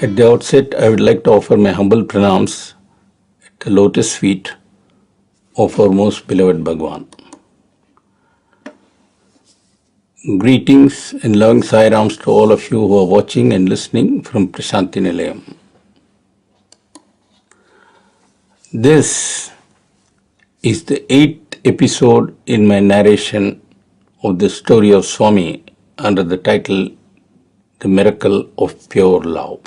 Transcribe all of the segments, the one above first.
At the outset, I would like to offer my humble pranams at the lotus feet of our most beloved Bhagwan. Greetings and loving Sai Rams to all of you who are watching and listening from Prashanti Nilayam. This is the 8th episode in my narration of the story of Swami under the title The Miracle of Pure Love.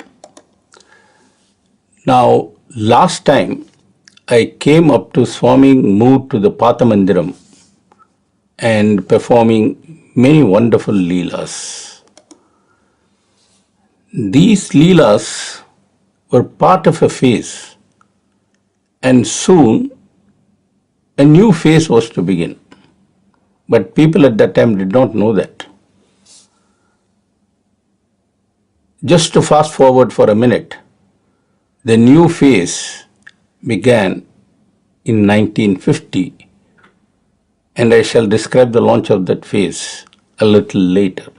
Now, last time I came up to Swami moved to the Pathamandiram and performing many wonderful leelas. These leelas were part of a phase, and soon a new phase was to begin. But people at that time did not know that. Just to fast forward for a minute, the new phase began in 1950, and I shall describe the launch of that phase a little later.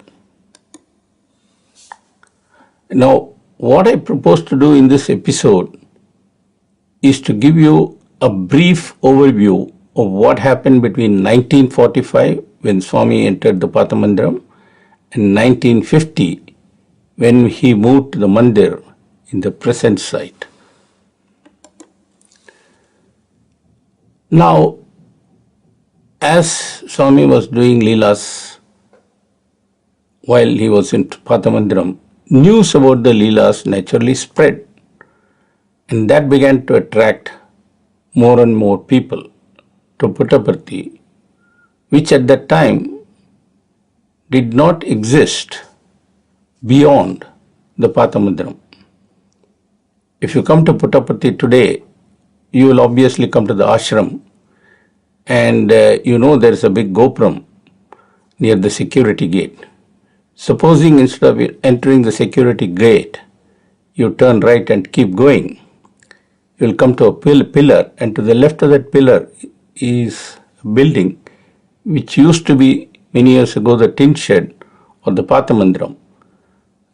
Now, what I propose to do in this episode is to give you a brief overview of what happened between 1945 when Swami entered the Pathamandiram and 1950 when he moved to the mandir in the present site. Now, as Swami was doing leelas while he was in Pathamandiram, news about the leelas naturally spread, and that began to attract more and more people to Puttaparthi, which at that time did not exist beyond the Pathamandiram. If you come to Puttaparthi today, you will obviously come to the ashram, and you know there is a big gopuram near the security gate. Supposing instead of entering the security gate, you turn right and keep going, you will come to a pillar, and to the left of that pillar is a building which used to be many years ago the tin shed or the Pathamandiram.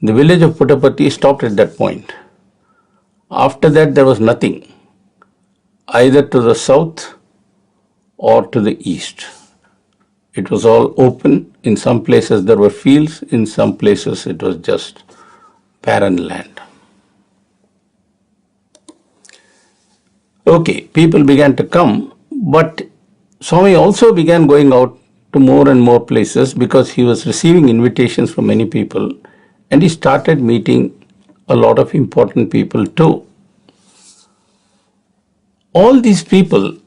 The village of Puttaparthi stopped at that point. After that, there was nothing, either to the south or to the east. It was all open. In some places there were fields, in some places it was just barren land. Okay, people began to come, but Swami also began going out to more and more places because he was receiving invitations from many people, and he started meeting a lot of important people too. All these people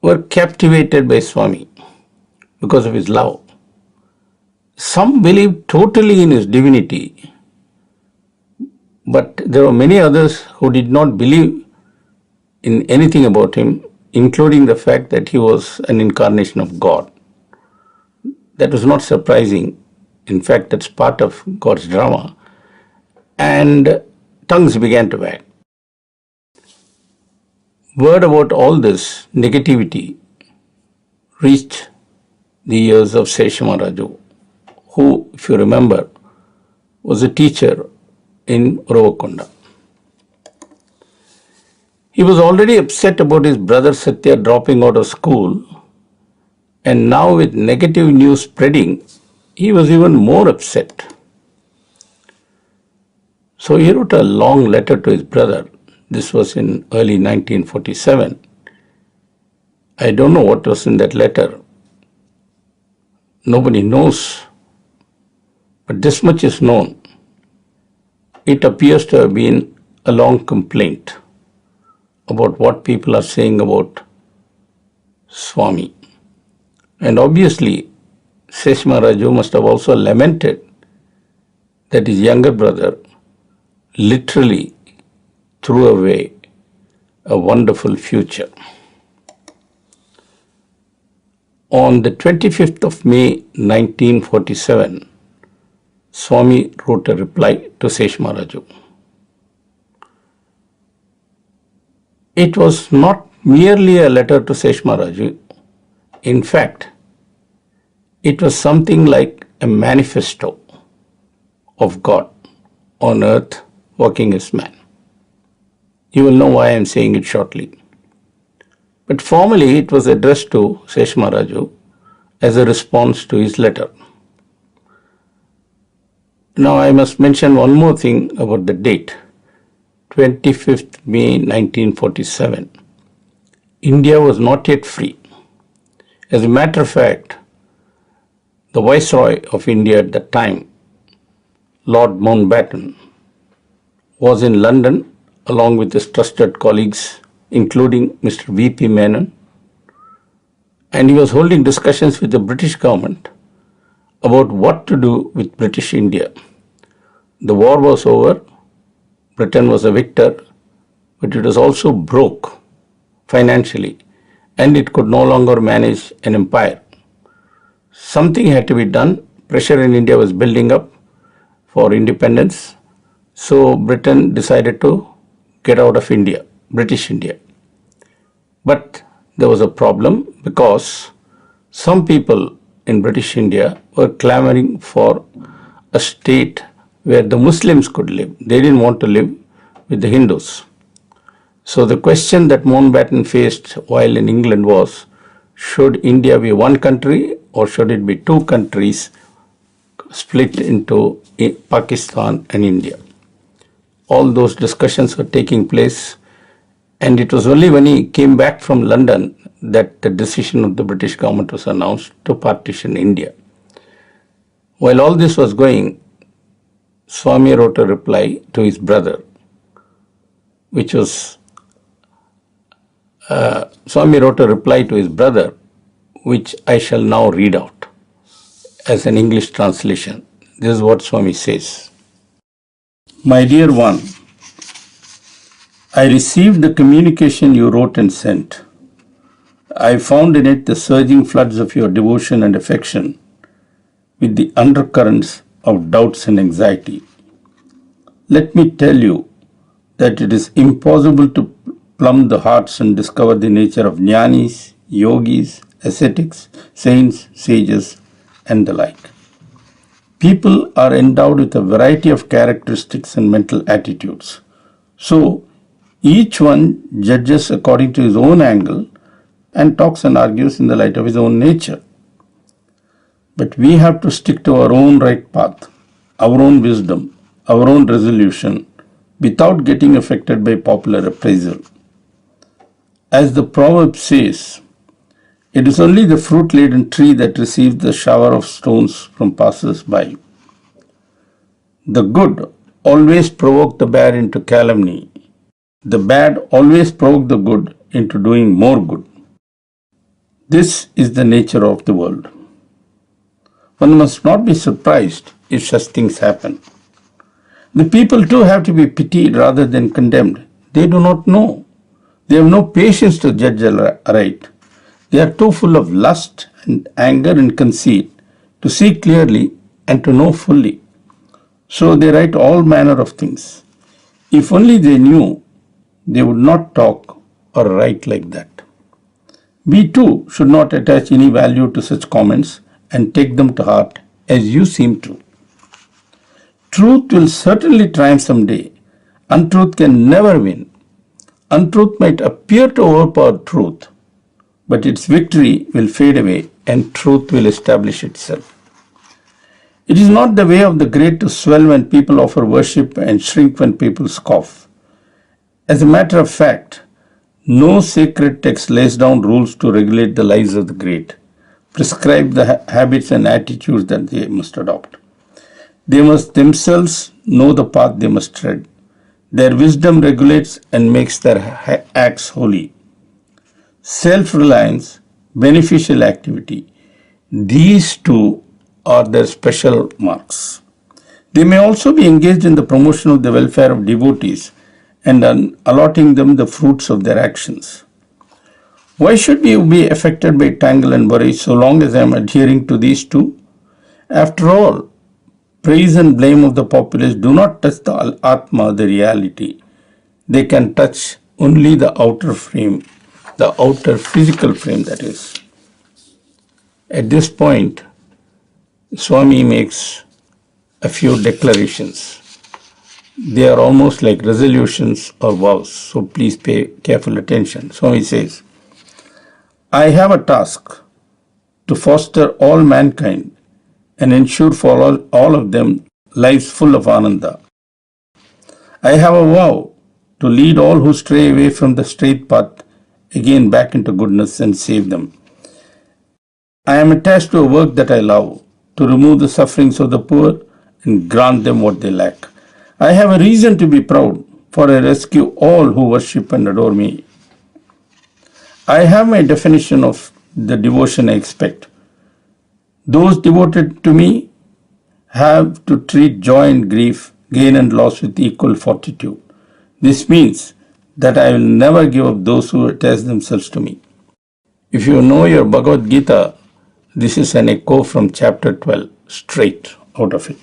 were captivated by Swami because of his love. Some believed totally in his divinity, but there were many others who did not believe in anything about him, including the fact that he was an incarnation of God. That was not surprising. In fact, that's part of God's drama. And tongues began to wag. Word about all this negativity reached the ears of Seshamaraju, who, if you remember, was a teacher in Uravakkonda. He was already upset about his brother Sathya dropping out of school, and now with negative news spreading, he was even more upset. So he wrote a long letter to his brother. This was in early 1947. I don't know what was in that letter. Nobody knows. But this much is known. It appears to have been a long complaint about what people are saying about Swami. And obviously, Seshamaraju must have also lamented that his younger brother literally threw away a wonderful future. On the 25th of May 1947, Swami wrote a reply to Seshamaraju. It was not merely a letter to Seshamaraju. In fact, it was something like a manifesto of God on earth working man. You will know why I am saying it shortly. But formally it was addressed to Seshmaraju as a response to his letter. Now I must mention one more thing about the date, 25th May 1947. India was not yet free. As a matter of fact, the Viceroy of India at that time, Lord Mountbatten, was in London along with his trusted colleagues, including Mr. V.P. Menon, and he was holding discussions with the British government about what to do with British India. The war was over, Britain was a victor, but it was also broke financially, and it could no longer manage an empire. Something had to be done. Pressure in India was building up for independence. So Britain decided to get out of India, British India. But there was a problem because some people in British India were clamoring for a state where the Muslims could live. They didn't want to live with the Hindus. So the question that Mountbatten faced while in England was, should India be one country or should it be two countries split into Pakistan and India? All those discussions were taking place, and it was only when he came back from London that the decision of the British government was announced to partition India. While all this was going, Swami wrote a reply to his brother, which was Swami wrote a reply to his brother, which I shall now read out as an English translation. This is what Swami says. My dear one, I received the communication you wrote and sent. I found in it the surging floods of your devotion and affection with the undercurrents of doubts and anxiety. Let me tell you that it is impossible to plumb the hearts and discover the nature of jnanis, yogis, ascetics, saints, sages, and the like. People are endowed with a variety of characteristics and mental attitudes. So, each one judges according to his own angle and talks and argues in the light of his own nature. But we have to stick to our own right path, our own wisdom, our own resolution, without getting affected by popular appraisal. As the proverb says, it is only the fruit-laden tree that receives the shower of stones from passers-by. The good always provoke the bad into calumny. The bad always provoke the good into doing more good. This is the nature of the world. One must not be surprised if such things happen. The people too have to be pitied rather than condemned. They do not know. They have no patience to judge aright. They are too full of lust and anger and conceit to see clearly and to know fully. So they write all manner of things. If only they knew, they would not talk or write like that. We too should not attach any value to such comments and take them to heart as you seem to. Truth will certainly triumph someday. Untruth can never win. Untruth might appear to overpower truth, but its victory will fade away and truth will establish itself. It is not the way of the great to swell when people offer worship and shrink when people scoff. As a matter of fact, no sacred text lays down rules to regulate the lives of the great, prescribe the habits and attitudes that they must adopt. They must themselves know the path they must tread. Their wisdom regulates and makes their acts holy. Self-reliance, beneficial activity, these two are their special marks. They may also be engaged in the promotion of the welfare of devotees and allotting them the fruits of their actions. Why should you be affected by tangle and worry so long as I am adhering to these two? After all, praise and blame of the populace do not touch the Atma, the reality. They can touch only the outer frame, the outer physical frame, that is. At this point, Swami makes a few declarations. They are almost like resolutions or vows, so please pay careful attention. Swami says, I have a task to foster all mankind and ensure for all of them lives full of Ananda. I have a vow to lead all who stray away from the straight path again back into goodness and save them. I am attached to a work that I love, to remove the sufferings of the poor and grant them what they lack. I have a reason to be proud, for I rescue all who worship and adore me. I have my definition of the devotion I expect. Those devoted to me have to treat joy and grief, gain and loss with equal fortitude. This means that I will never give up those who attach themselves to me. If you know your Bhagavad Gita, this is an echo from chapter 12, straight out of it.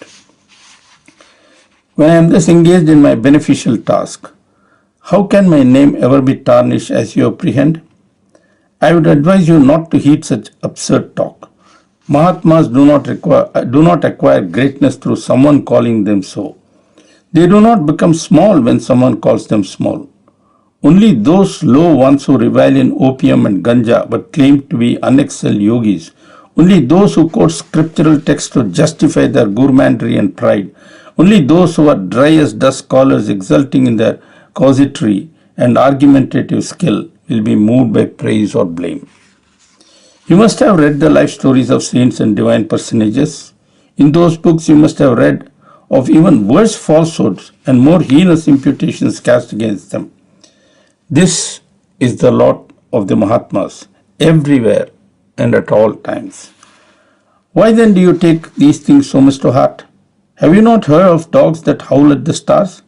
When I am thus engaged in my beneficial task, how can my name ever be tarnished as you apprehend? I would advise you not to heed such absurd talk. Mahatmas do not acquire greatness through someone calling them so. They do not become small when someone calls them small. Only those low ones who revel in opium and ganja but claim to be unexcelled yogis, only those who quote scriptural texts to justify their gourmandry and pride, only those who are dry as dust scholars exulting in their casuistry and argumentative skill will be moved by praise or blame. You must have read the life stories of saints and divine personages. In those books you must have read of even worse falsehoods and more heinous imputations cast against them. This is the lot of the Mahatmas, everywhere and at all times. Why then do you take these things so much to heart? Have you not heard of dogs that howl at the stars?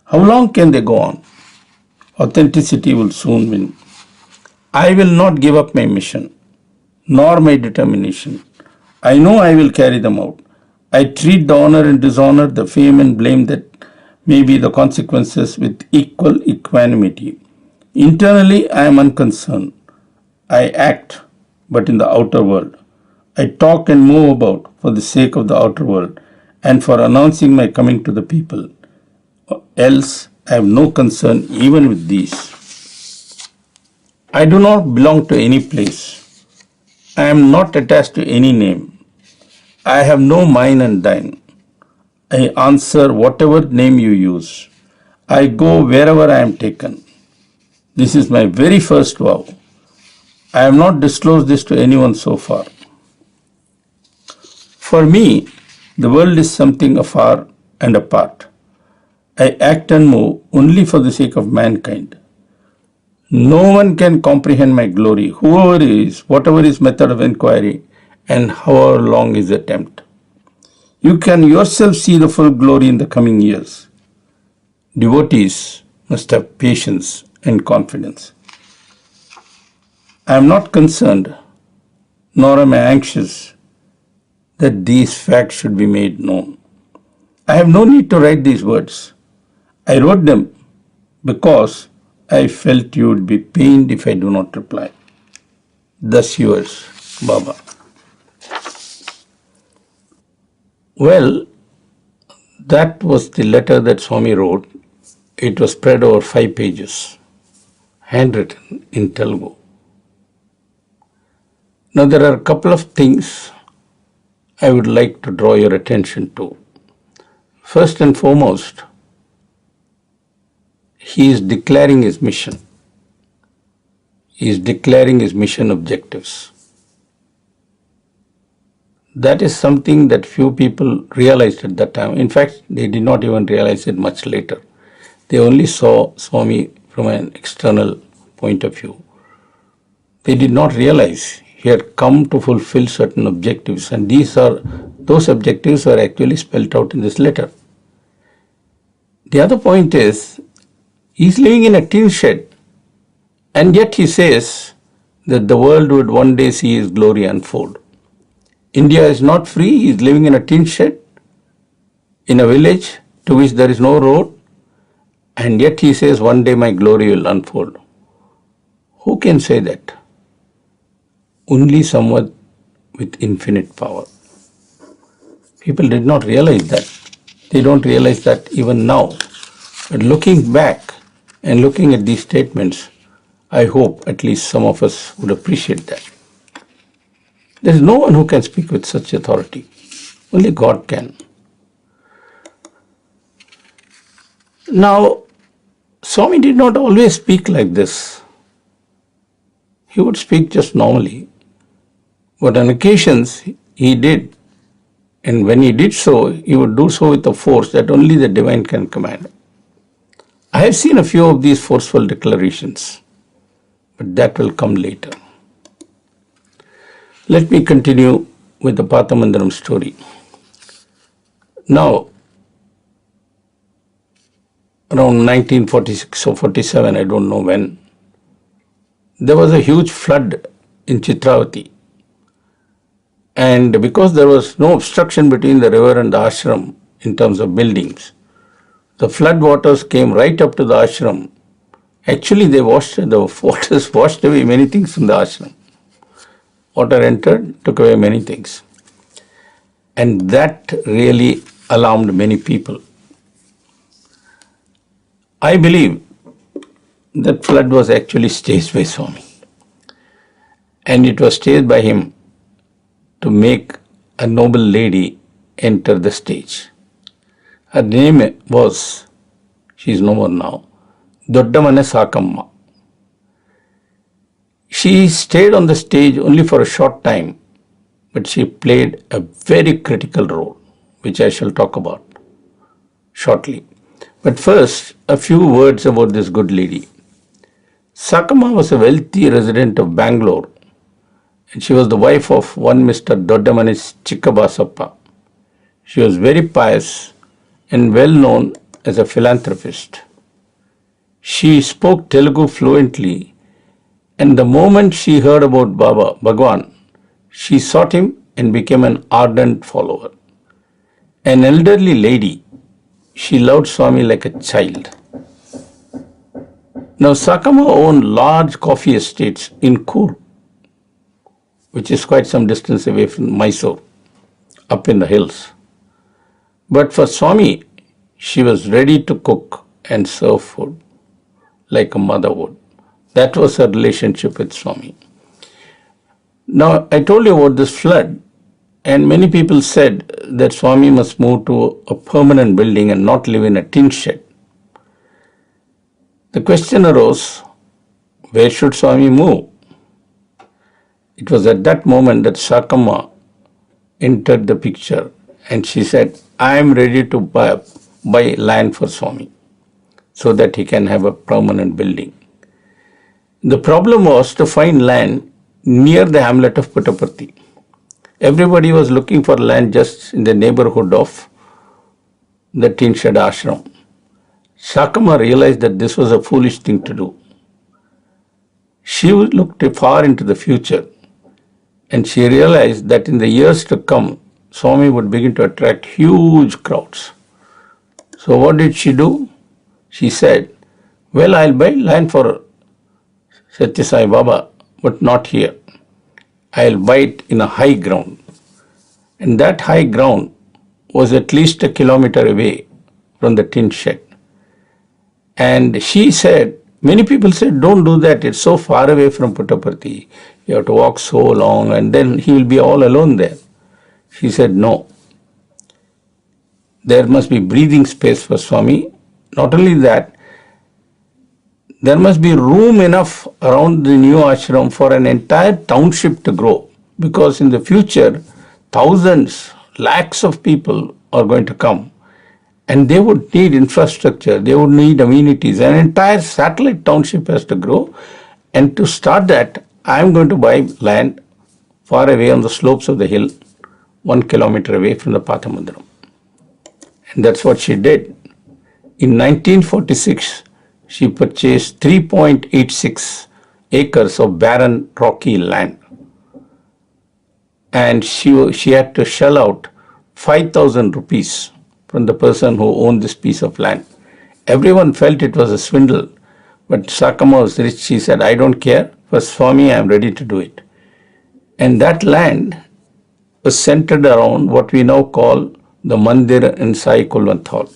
How long can they go on? Authenticity will soon win. I will not give up my mission, nor my determination. I know I will carry them out. I treat the honor and dishonor, the fame and blame that may be the consequences with equal equanimity. Internally, I am unconcerned. I act, but in the outer world. I talk and move about for the sake of the outer world and for announcing my coming to the people. Else, I have no concern even with these. I do not belong to any place. I am not attached to any name. I have no mine and thine. I answer whatever name you use. I go wherever I am taken. This is my very first vow. I have not disclosed this to anyone so far. For me, the world is something afar and apart. I act and move only for the sake of mankind. No one can comprehend my glory, whoever he is, whatever his method of inquiry, and however long his attempt. You can yourself see the full glory in the coming years. Devotees must have patience and confidence. I am not concerned, nor am I anxious that these facts should be made known. I have no need to write these words. I wrote them because I felt you would be pained if I do not reply. Thus yours, Baba. Well, that was the letter that Swami wrote. It was spread over 5 pages, handwritten in Telugu. Now there are a couple of things I would like to draw your attention to. First and foremost, he is declaring his mission. He is declaring his mission objectives. That is something that few people realized at that time. In fact, they did not even realize it much later. They only saw Swami from an external point of view. They did not realize he had come to fulfill certain objectives, and those objectives are actually spelled out in this letter. The other point is, he is living in a tin shed, and yet he says that the world would one day see his glory unfold. India is not free. He is living in a tin shed in a village to which there is no road, and yet he says one day my glory will unfold. Who can say that? Only someone with infinite power. People did not realize that. They don't realize that even now. But looking back and looking at these statements, I hope at least some of us would appreciate that. There is no one who can speak with such authority. Only God can. Now, Swami did not always speak like this. He would speak just normally. But on occasions, he did. And when he did so, he would do so with a force that only the divine can command. I have seen a few of these forceful declarations, but that will come later. Let me continue with the Pathamandaram story. Now, around 1946 or 47, I don't know when, there was a huge flood in Chitravati. And because there was no obstruction between the river and the ashram in terms of buildings, the flood waters came right up to the ashram. Actually, the waters washed away many things from the ashram. Water entered, took away many things. And that really alarmed many people. I believe that flood was actually staged by Swami. And it was staged by him to make a noble lady enter the stage. Her name was, she is no more now, Doddamane Sakamma. She stayed on the stage only for a short time, but she played a very critical role, which I shall talk about shortly. But first, a few words about this good lady. Sakamma was a wealthy resident of Bangalore, and she was the wife of one Mr. Doddamane Chikkabasappa. She was very pious and well known as a philanthropist. She spoke Telugu fluently, and the moment she heard about Bhagwan, she sought him and became an ardent follower. An elderly lady, she loved Swami like a child. Now, Sakamma owned large coffee estates in Coorg, which is quite some distance away from Mysore, up in the hills. But for Swami, she was ready to cook and serve food like a mother would. That was her relationship with Swami. Now, I told you about this flood, and many people said that Swami must move to a permanent building and not live in a tin shed. The question arose, where should Swami move? It was at that moment that Sakamma entered the picture, and she said, I am ready to buy land for Swami so that he can have a permanent building. The problem was to find land near the hamlet of Puttaparthi. Everybody was looking for land just in the neighborhood of the tin shed ashram. Sakamma realized that this was a foolish thing to do. She looked far into the future, and she realized that in the years to come, Swami would begin to attract huge crowds. So what did she do? She said, well, I'll buy land for Sathya Sai Baba, but not here. I'll buy it in a high ground. And that high ground was at least a kilometer away from the tin shed. And she said, many people said, don't do that. It's so far away from Puttaparthi. You have to walk so long and then he will be all alone there. She said, no. There must be breathing space for Swami. Not only that, there must be room enough around the new ashram for an entire township to grow. Because in the future, thousands, lakhs of people are going to come. And they would need infrastructure, they would need amenities. An entire satellite township has to grow. And to start that, I am going to buy land far away on the slopes of the hill, 1 kilometer away from the Pathamandaram. And that's what she did. In 1946, she purchased 3.86 acres of barren, rocky land. And she had to shell out 5,000 rupees from the person who owned this piece of land. Everyone felt it was a swindle, but Sakamma was rich. She said, I don't care. For Swami, I am ready to do it. And that land was centered around what we now call the Mandir in Sai Kulwant Hall.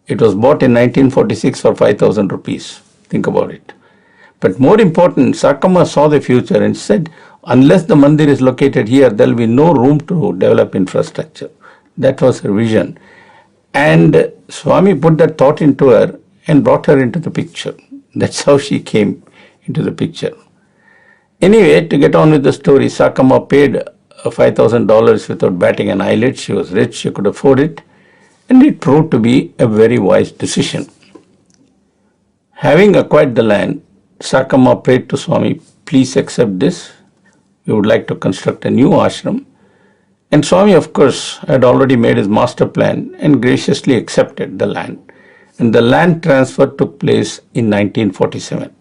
It was bought in 1946 for 5,000 rupees. Think about it. But more important, Sakama saw the future and said, unless the Mandir is located here, there will be no room to develop infrastructure. That was her vision. And Swami put that thought into her and brought her into the picture. That's how she came into the picture. Anyway, to get on with the story, Sakama paid $5,000 without batting an eyelid. She was rich, she could afford it, and it proved to be a very wise decision. Having acquired the land, Sakama prayed to Swami, please accept this. We would like to construct a new ashram. And Swami, of course, had already made his master plan and graciously accepted the land. And the land transfer took place in 1947.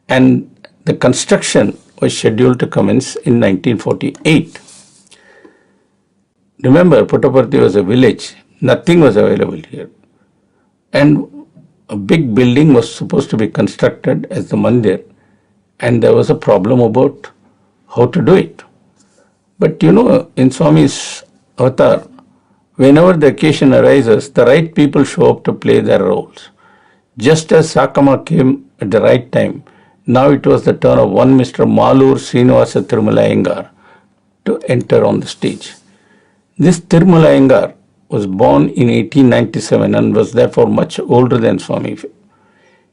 And the construction was scheduled to commence in 1948. Remember, Puttaparthi was a village. Nothing was available here. And a big building was supposed to be constructed as the mandir. And there was a problem about how to do it. But in Swami's avatar, whenever the occasion arises, the right people show up to play their roles. Just as Sakama came at the right time, now it was the turn of one Mr. Malur Srinivasa Tirumala to enter on the stage. This Tirumala was born in 1897 and was therefore much older than Swami.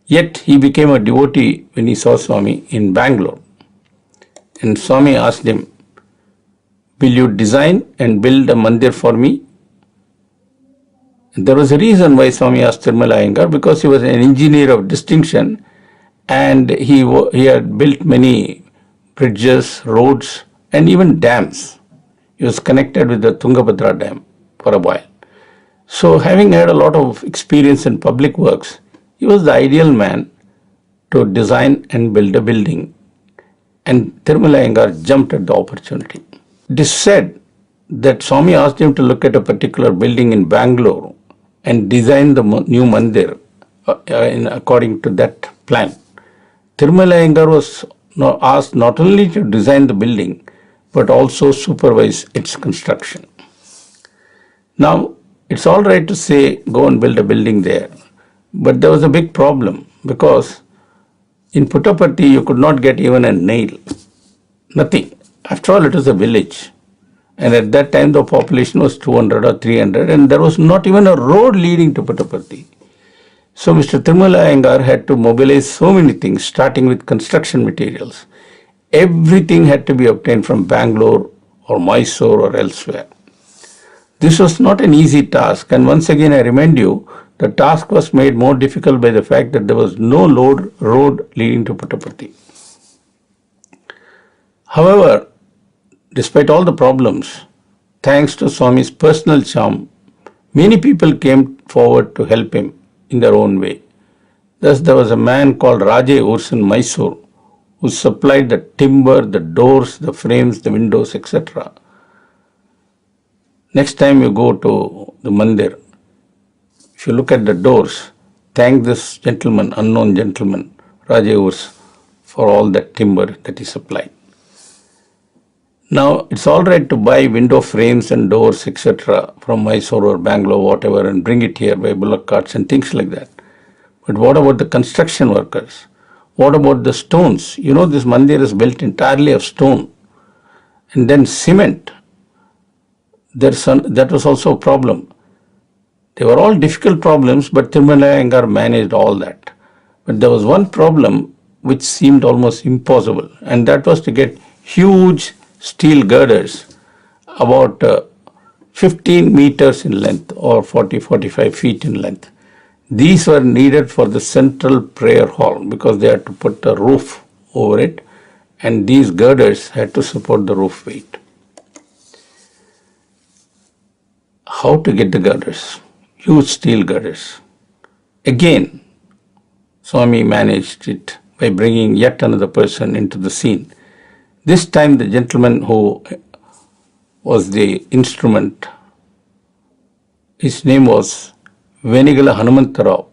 Yet he became a devotee when he saw Swami in Bangalore. And Swami asked him, will you design and build a mandir for me? And there was a reason why Swami asked Tirumala because he was an engineer of distinction and he had built many bridges, roads and even dams. He was connected with the Tungabhadra Dam for a while. So having had a lot of experience in public works, he was the ideal man to design and build a building. And Tirumala jumped at the opportunity. It is said that Swami asked him to look at a particular building in Bangalore and design the new mandir according to that plan. Tirumala was asked not only to design the building but also supervise its construction. Now, it's all right to say go and build a building there, but there was a big problem because in Puttaparthi you could not get even a nail. Nothing. After all, it was a village. And at that time, the population was 200 or 300, and there was not even a road leading to Puttaparthi. So Mr. Tirumala had to mobilize so many things, starting with construction materials. Everything had to be obtained from Bangalore or Mysore or elsewhere. This was not an easy task, and once again I remind you, the task was made more difficult by the fact that there was no road leading to Puttaparthi. However, despite all the problems, thanks to Swami's personal charm, many people came forward to help him in their own way. Thus, there was a man called Raje Urs in Mysore who supplied the timber, the doors, the frames, the windows, etc. Next time you go to the mandir, if you look at the doors, thank this gentleman, unknown gentleman, Raje Urs, for all that timber that he supplied. Now, it's all right to buy window frames and doors, etc. from Mysore or Bangalore, whatever, and bring it here by bullock carts and things like that. But what about the construction workers? What about the stones? This mandir is built entirely of stone. And then cement. That was also a problem. They were all difficult problems, but Tirumala managed all that. But there was one problem which seemed almost impossible, and that was to get huge steel girders about 15 meters in length or 40-45 feet in length. These were needed for the central prayer hall because they had to put a roof over it, and these girders had to support the roof weight. How to get the girders? Huge steel girders. Again, Swami managed it by bringing yet another person into the scene. This time the gentleman who was the instrument, his name was Venigala Hanumantarao,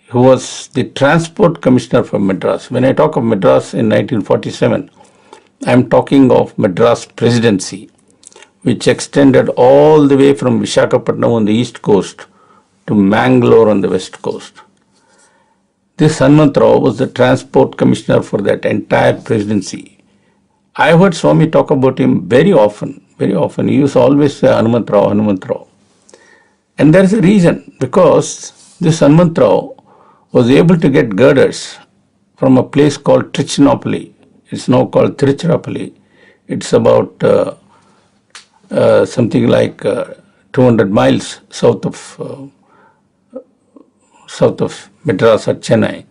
who was the transport commissioner for Madras. When I talk of Madras in 1947, I am talking of Madras presidency, which extended all the way from Visakhapatnam on the east coast to Mangalore on the west coast. This Hanumantrao was the transport commissioner for that entire presidency. I heard Swami talk about him very often, very often. He used to always say Hanumantrao, Hanumantrao. And there is a reason, because this Hanumantrao was able to get girders from a place called Trichinopoli. It's now called Tiruchirappalli. It's about something like 200 miles south of Madras or Chennai.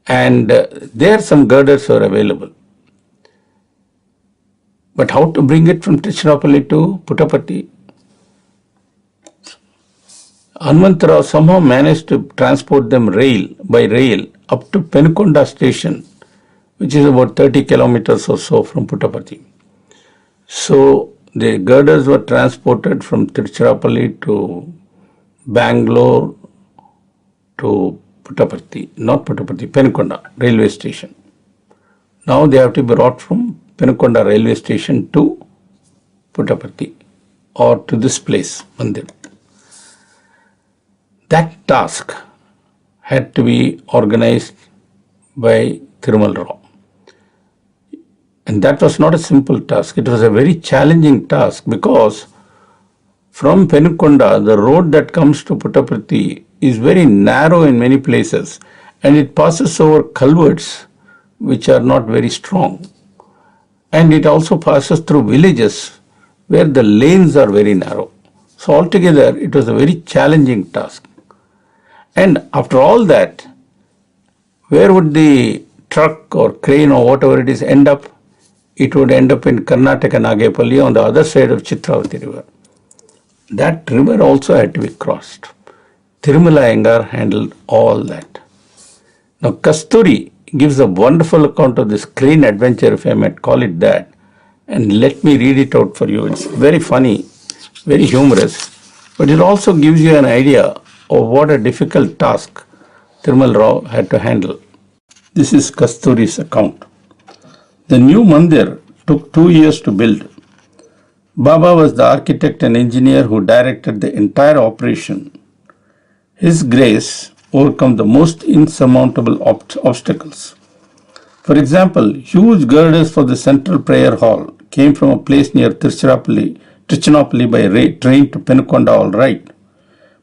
And there some girders were available. But how to bring it from Tiruchirappalli to Puttaparthi? Hanumantrao somehow managed to transport them by rail up to Penukonda station, which is about 30 kilometers or so from Puttaparthi. So the girders were transported from Tiruchirappalli to Bangalore to Puttaparthi, not Puttaparthi, Penukonda railway station. Now they have to be brought from Penukonda railway station to Puttaparthi or to this place, Mandir. That task had to be organized by Thirumal Rao. And that was not a simple task. It was a very challenging task because from Penukonda, the road that comes to Puttaparthi is very narrow in many places, and it passes over culverts which are not very strong. And it also passes through villages where the lanes are very narrow. So altogether, it was a very challenging task. And after all that, where would the truck or crane or whatever it is end up? It would end up in Karnataka Nagapalli on the other side of Chitravati river. That river also had to be crossed. Tirumala Iyengar handled all that. Now Kasturi gives a wonderful account of this crane adventure, if I might call it that. And let me read it out for you. It's very funny, very humorous, but it also gives you an idea of what a difficult task Thirumal Rao had to handle. This is Kasturi's account. The new mandir took 2 years to build. Baba was the architect and engineer who directed the entire operation. His grace overcome the most insurmountable obstacles. For example, huge girders for the central prayer hall came from a place near Trichinopoli by train to Penukonda, all right.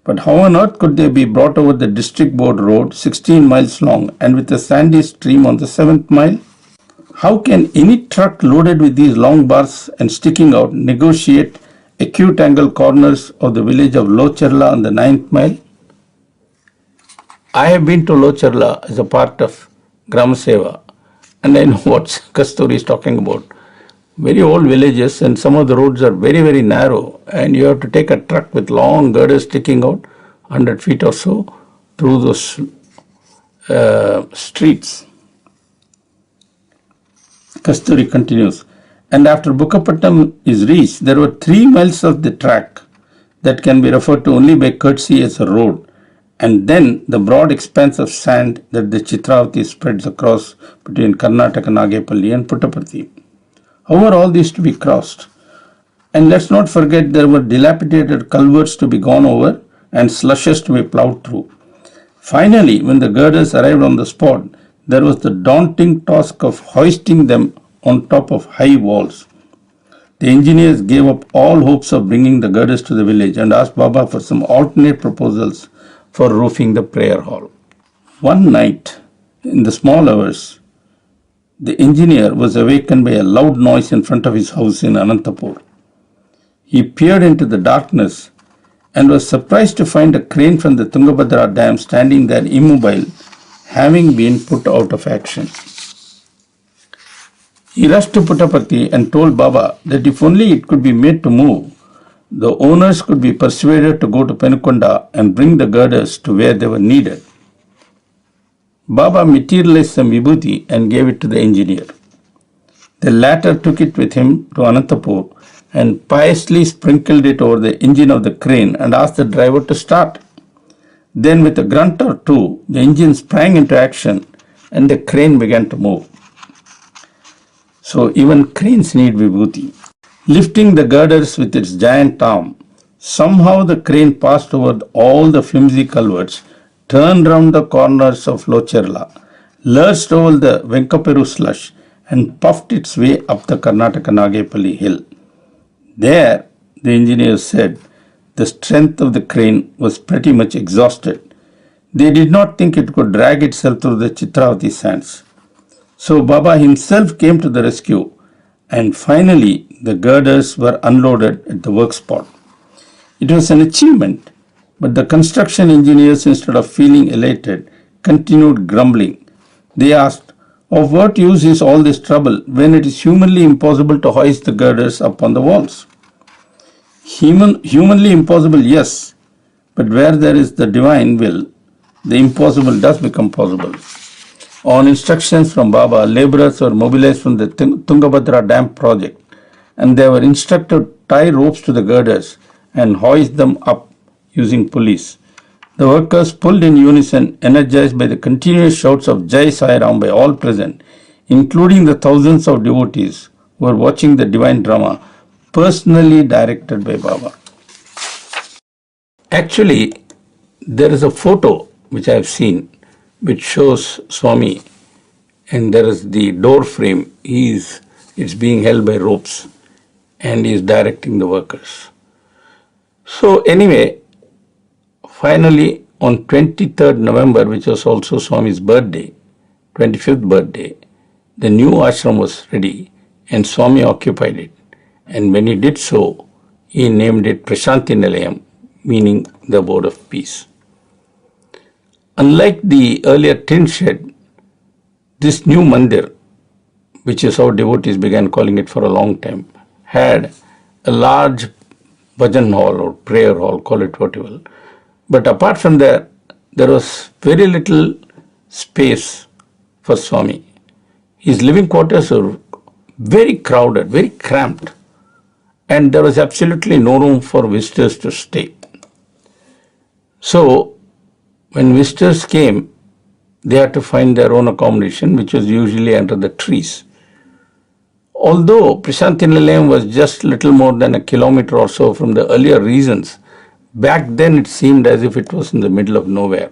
But how on earth could they be brought over the district board road 16 miles long and with a sandy stream on the 7th mile? How can any truck loaded with these long bars and sticking out negotiate acute angle corners of the village of Locherla on the 9th mile? I have been to Locherla as a part of Gram Seva, and I know what Kasturi is talking about. Very old villages, and some of the roads are very, very narrow, and you have to take a truck with long girders sticking out 100 feet or so through those streets. Kasturi continues, and after Bukkapatnam is reached, there were 3 miles of the track that can be referred to only by courtesy as a road, and then the broad expanse of sand that the Chitravati spreads across between Karnataka, Nagapalli and Puttaparthi. How are all these to be crossed? And let's not forget there were dilapidated culverts to be gone over and slushes to be ploughed through. Finally, when the girders arrived on the spot, there was the daunting task of hoisting them on top of high walls. The engineers gave up all hopes of bringing the girders to the village and asked Baba for some alternate proposals for roofing the prayer hall. One night, in the small hours, the engineer was awakened by a loud noise in front of his house in Anantapur. He peered into the darkness and was surprised to find a crane from the Tungabhadra dam standing there immobile, having been put out of action. He rushed to Puttaparthi and told Baba that if only it could be made to move, the owners could be persuaded to go to Penukonda and bring the girders to where they were needed. Baba materialized some vibhuti and gave it to the engineer. The latter took it with him to Anantapur and piously sprinkled it over the engine of the crane and asked the driver to start. Then with a grunt or two, the engine sprang into action and the crane began to move. So even cranes need vibhuti. Lifting the girders with its giant arm, somehow the crane passed over all the flimsy culverts, turned round the corners of Locherla, lurched over the Venkaperu slush, and puffed its way up the Karnataka Nagepalli hill. There, the engineers said, the strength of the crane was pretty much exhausted. They did not think it could drag itself through the Chitravati sands. So Baba himself came to the rescue, and finally the girders were unloaded at the work spot. It was an achievement, but the construction engineers, instead of feeling elated, continued grumbling. They asked, of what use is all this trouble when it is humanly impossible to hoist the girders up on the walls? Humanly impossible, yes, but where there is the divine will, the impossible does become possible. On instructions from Baba, laborers were mobilized from the Tungabhadra Dam project, and they were instructed to tie ropes to the girders and hoist them up using pulleys. The workers pulled in unison, energized by the continuous shouts of Jai Sai Ram by all present, including the thousands of devotees who were watching the divine drama, personally directed by Baba. Actually, there is a photo which I have seen which shows Swami, and there is the door frame. It's being held by ropes, and he is directing the workers. So anyway, finally on 23rd November, which was also Swami's birthday, 25th birthday, the new ashram was ready and Swami occupied it. And when he did so, he named it Prashanti Nilayam, meaning the abode of peace. Unlike the earlier tin shed, this new mandir, which is how devotees began calling it for a long time, had a large bhajan hall or prayer hall, call it whatever. But apart from that, there was very little space for Swami. His living quarters were very crowded, very cramped, and there was absolutely no room for visitors to stay. So, when visitors came, they had to find their own accommodation, which was usually under the trees. Although Prashanti Nilayam was just little more than a kilometer or so from the earlier reasons, back then it seemed as if it was in the middle of nowhere.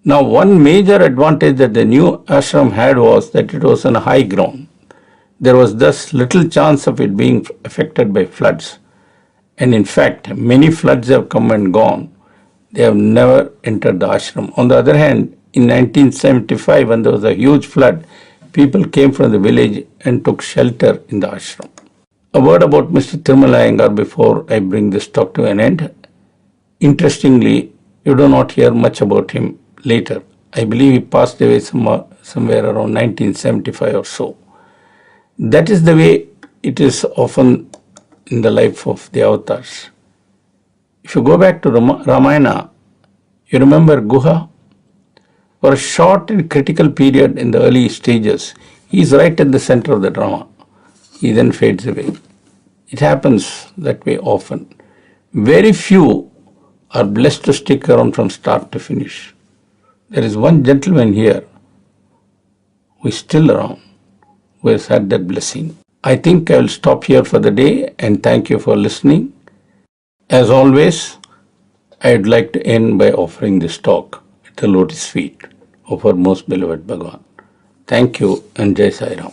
Now, one major advantage that the new ashram had was that it was on a high ground. There was thus little chance of it being affected by floods. And in fact, many floods have come and gone. They have never entered the ashram. On the other hand, in 1975, when there was a huge flood, people came from the village and took shelter in the ashram. A word about Mr. Tirumala Iyengar before I bring this talk to an end. Interestingly, you do not hear much about him later. I believe he passed away somewhere around 1975 or so. That is the way it is often in the life of the avatars. If you go back to Ramayana, you remember Guha? For a short and critical period in the early stages, he is right at the center of the drama. He then fades away. It happens that way often. Very few are blessed to stick around from start to finish. There is one gentleman here who is still around, who has had that blessing. I think I will stop here for the day and thank you for listening. As always, I would like to end by offering this talk at the lotus feet of our most beloved Bhagwan. Thank you and Jai Sai Ram.